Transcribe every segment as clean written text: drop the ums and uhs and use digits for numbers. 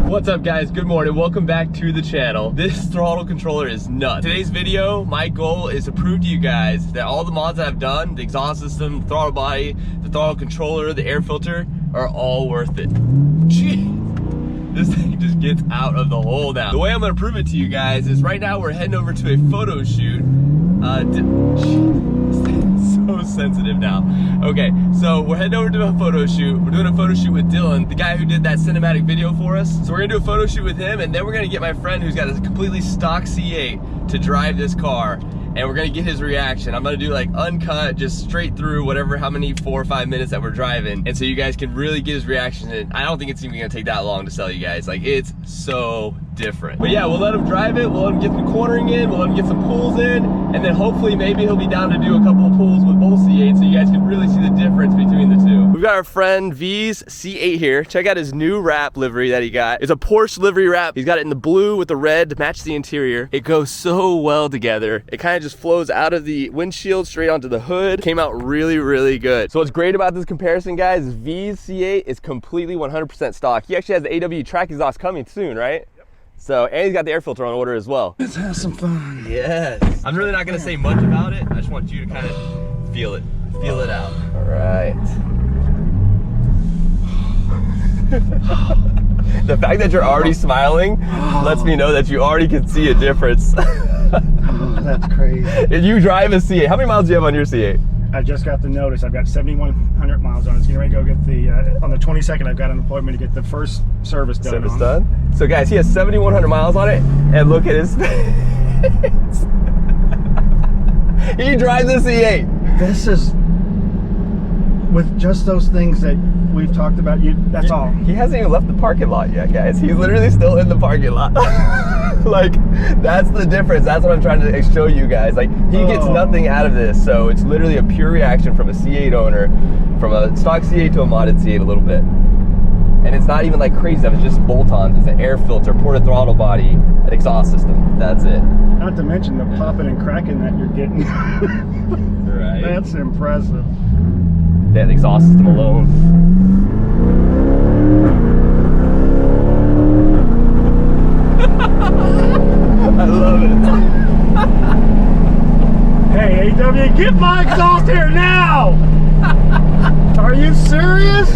What's up guys, good morning, welcome back to the channel. This throttle controller is nuts. Today's video, my goal is to prove to you guys that all the mods I've done, the exhaust system, the throttle body, the throttle controller, the air filter, are all worth it. Jeez, this thing just gets out of the hole now. The way I'm gonna prove it to you guys is right now we're heading over to a photo shoot. So sensitive now. Okay, so we're heading over to a photo shoot. We're doing a photo shoot with Dylan, the guy who did that cinematic video for us. So we're gonna do a photo shoot with him, and then we're gonna get my friend who's got a completely stock C8 to drive this car, and we're gonna get his reaction. I'm gonna do like uncut, just straight through whatever, how many 4 or 5 minutes that we're driving, and so you guys can really get his reaction. And I don't think it's even gonna take that long to sell you guys. Like, it's so different. But yeah, we'll let him drive it, we'll let him get some cornering in, we'll let him get some pulls in, and then hopefully maybe he'll be down to do a couple of pulls with both C8 so you guys can really see the difference between the two. We've got our friend V's C8 here. Check out his new wrap livery that he got. It's a Porsche livery wrap. He's got it in the blue with the red to match the interior. It goes so well together. It kind of just flows out of the windshield straight onto the hood. Came out really, really good. So what's great about this comparison, guys, is V's C8 is completely 100% stock. He actually has the AW track exhaust coming soon, right? So, and he's got the air filter on order as well. Let's have some fun. Yes. I'm really not gonna say much about it. I just want you to kind of feel it out. All right. The fact that you're already smiling lets me know that you already can see a difference. Oh, that's crazy. If you drive a C8, how many miles do you have on your C8? I just got the notice. I've got 7,100 miles on it. It's getting ready to go get the, on the 22nd, I've got an appointment to get the first service done. Service done? So guys, he has 7,100 miles on it, and look at his face. He drives a C8. This is, with just those things that we've talked about, that's all. He hasn't even left the parking lot yet, guys. He's literally still in the parking lot. Like, that's the difference. That's what I'm trying to show you guys. Like, he gets nothing out of this, so it's literally a pure reaction from a C8 owner, from a stock C8 to a modded C8 a little bit. And it's not even like crazy stuff. It's just bolt-ons. It's an air filter, ported throttle body, an exhaust system. That's it. Not to mention the popping and cracking that you're getting. Right. That's impressive. That exhaust system alone. I love it. Hey, AW, get my exhaust here now! Are you serious?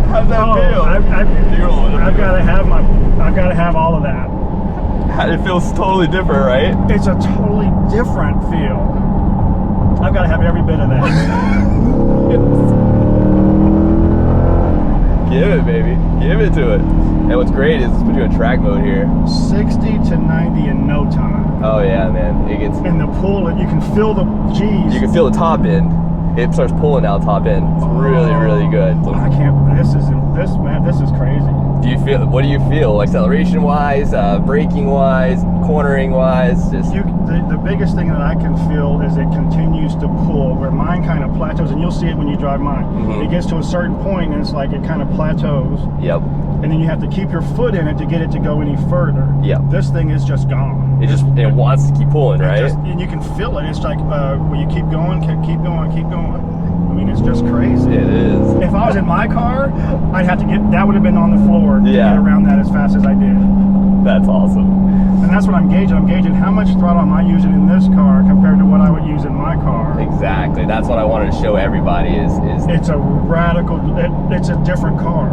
How's that feel? I've got to have all of that. It feels totally different, right? It's a totally different feel. I've got to have every bit of that. Give it, baby. Give it to it. And what's great is let's put you in track mode here. 60 to 90 in no time. Oh yeah, man. It gets. And the pull, you can feel the G's. You can feel the top end. It starts pulling out top end. It's really, really good. I can't. This is crazy. Do you feel? What do you feel? Acceleration wise, braking wise, cornering wise, just. The biggest thing that I can feel is it continues to pull, where mine kind of plateaus, and you'll see it when you drive mine. Mm-hmm. It gets to a certain point, and it's like it kind of plateaus. Yep. And then you have to keep your foot in it to get it to go any further. Yep. This thing is just gone. It wants to keep pulling, right? And you can feel it. It's like, will you keep going, keep going, keep going. I mean, it's just crazy. It is. If I was in my car, I'd have to that would have been on the floor to get around that as fast as I did. That's awesome. And that's what I'm gauging. I'm gauging how much throttle am I using in this car compared to what I would use in my car. Exactly. That's what I wanted to show everybody is it's a radical, it's a different car.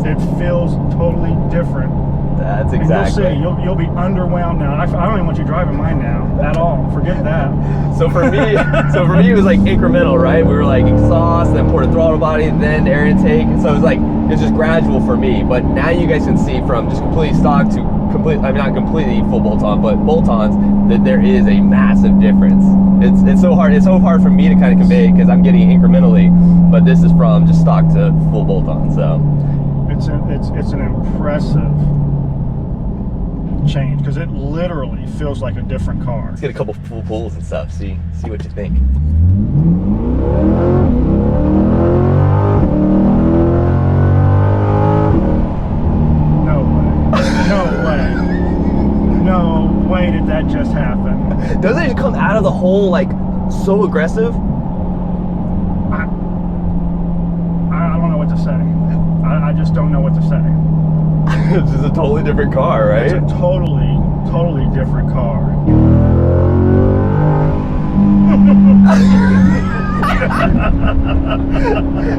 It feels totally different. That's exactly. And you'll see, you'll be underwhelmed now. I don't even want you driving mine now at all. Forget that. So for me, it was like incremental, right? We were like exhaust, then ported throttle body, then air intake. So it was like it's just gradual for me. But now you guys can see from just completely stock to not completely full bolt-on, but bolt-ons, that there is a massive difference. It's so hard for me to kind of convey because I'm getting it incrementally, but this is from just stock to full bolt-on. So it's an impressive change because it literally feels like a different car. Let's get a couple full pulls and stuff. See what you think. No way did that just happen. Doesn't it just come out of the hole like so aggressive? I don't know what to say. I just don't know what to say. It's just a totally different car, right? It's a totally different car.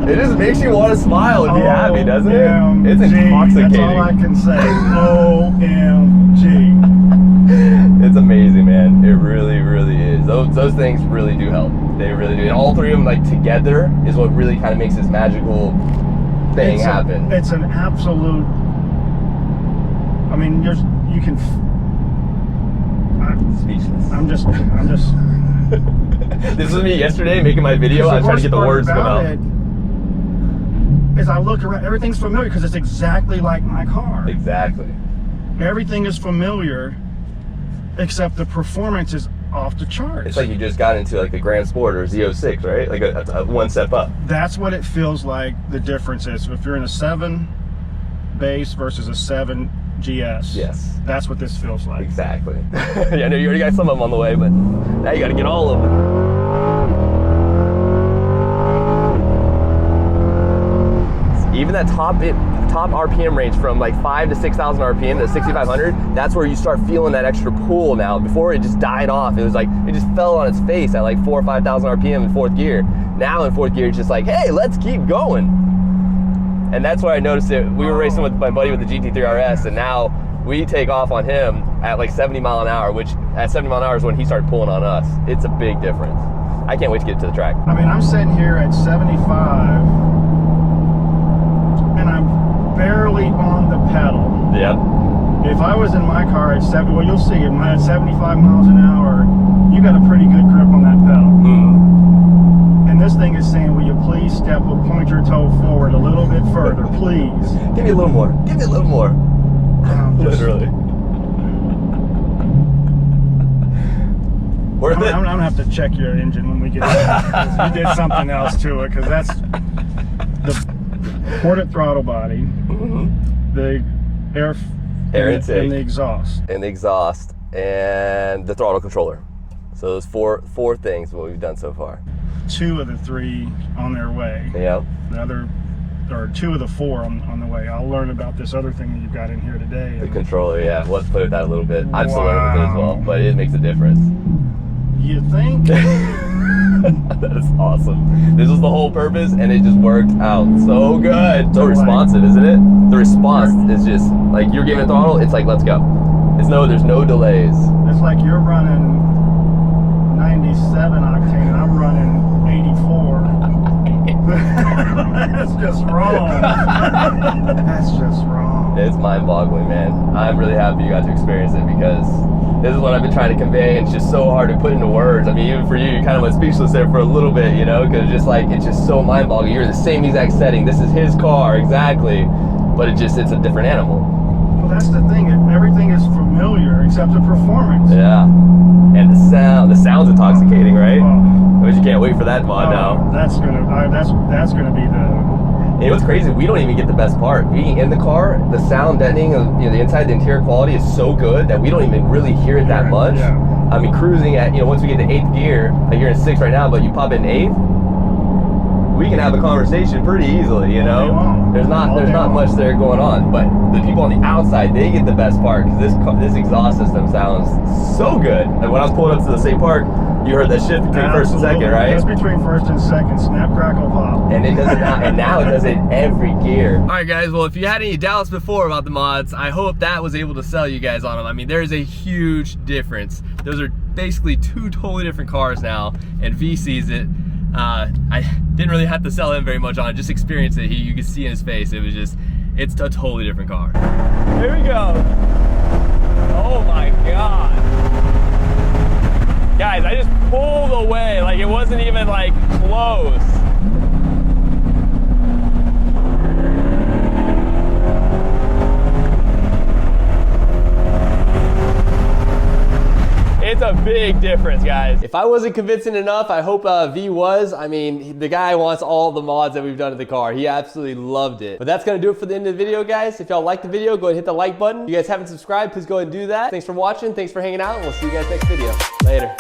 It just makes you want to smile and be happy, doesn't it? It's intoxicating. That's all I can say. OMG. It's amazing, man. It really, really is. Those things really do help. They really do. And all three of them, like, together is what really kind of makes this magical thing happen. It's an absolute. I mean, you can. Speechless. I'm just. This was me yesterday making my video. I was trying to get the words to come out. As I look around, everything's familiar because it's exactly like my car. Exactly. Everything is familiar, except the performance is off the charts. It's like you just got into like the Grand Sport or Z06, right? Like a one step up. That's what it feels like. The difference is if you're in a 7 base versus a 7 GS. Yes. That's what this feels like. Exactly. Yeah, I know you already got some of them on the way, but now you got to get all of them. Even that top RPM range from like 5,000 to 6,000 RPM to 6,500, that's where you start feeling that extra pull now. Before it just died off. It was like, it just fell on its face at like 4,000 or 5,000 RPM in 4th gear. Now in 4th gear, it's just like, hey, let's keep going. And that's where I noticed it. We were racing with my buddy with the GT3 RS, and now we take off on him at like 70 mile an hour, which at 70 mile an hour is when he started pulling on us. It's a big difference. I can't wait to get to the track. I mean, I'm sitting here at 75, and I'm barely on the pedal. Yep. If I was in my car at 70, well, you'll see, at 75 miles an hour, you got a pretty good grip on that pedal. Mm-hmm. And this thing is saying, will you please point your toe forward a little bit further, please? Give me a little more. Give me a little more. Literally. Worth it? I'm gonna have to check your engine when we get there. You did something else to it, because that's the ported throttle body, the air intake, and the exhaust. And the exhaust, and the throttle controller. So those four things what we've done so far. 2 of the 3 on their way. Yeah. The other, or 2 of the 4 on the way. I'll learn about this other thing that you've got in here today. The controller, yeah. Let's play with that a little bit. I'm still learning with it as well, but it makes a difference. You think? That is awesome. This was the whole purpose, and it just worked out so good. So responsive, isn't it? The response is just like you're giving it throttle. It's like, let's go. There's no delays. It's like you're running 97 octane, and I'm running 84. That's just wrong. That's just wrong. It's mind-boggling, man. I'm really happy you got to experience it, because this is what I've been trying to convey, and it's just so hard to put into words. I mean, even for you kind of went speechless there for a little bit, you know, because it's just so mind-boggling. You're in the same exact setting. This is his car, exactly, but it's a different animal. Well, that's the thing. Everything is familiar except the performance. Yeah. And the sound's intoxicating, right? But you can't wait for that mod now. That's gonna be the. You know what's crazy? We don't even get the best part. Being in the car, the sound deadening of the inside, the interior quality is so good that we don't even really hear it that much. Yeah. I mean, cruising at once we get to 8th gear, like you're in 6th right now, but you pop in 8th, we can have a conversation pretty easily. You know, there's not much there going on, but the people on the outside, they get the best part, because this exhaust system sounds so good. And when I was pulling up to the state park, you heard that shift between 1st and 2nd, right? It's between 1st and 2nd, snap, crackle, pop. And it does it now, and now it does it every gear. All right, guys. Well, if you had any doubts before about the mods, I hope that was able to sell you guys on them. I mean, there is a huge difference. Those are basically 2 totally different cars now, and V sees it. I didn't really have to sell him very much on it. Just experience it. You could see in his face. It's a totally different car. Here we go. Oh my God. Guys, I just pulled away. Like, it wasn't even like close. It's a big difference, guys. If I wasn't convincing enough, I hope V was. I mean, the guy wants all the mods that we've done to the car. He absolutely loved it. But that's gonna do it for the end of the video, guys. If y'all liked the video, go ahead and hit the like button. If you guys haven't subscribed, please go ahead and do that. Thanks for watching, thanks for hanging out, and we'll see you guys next video. Later.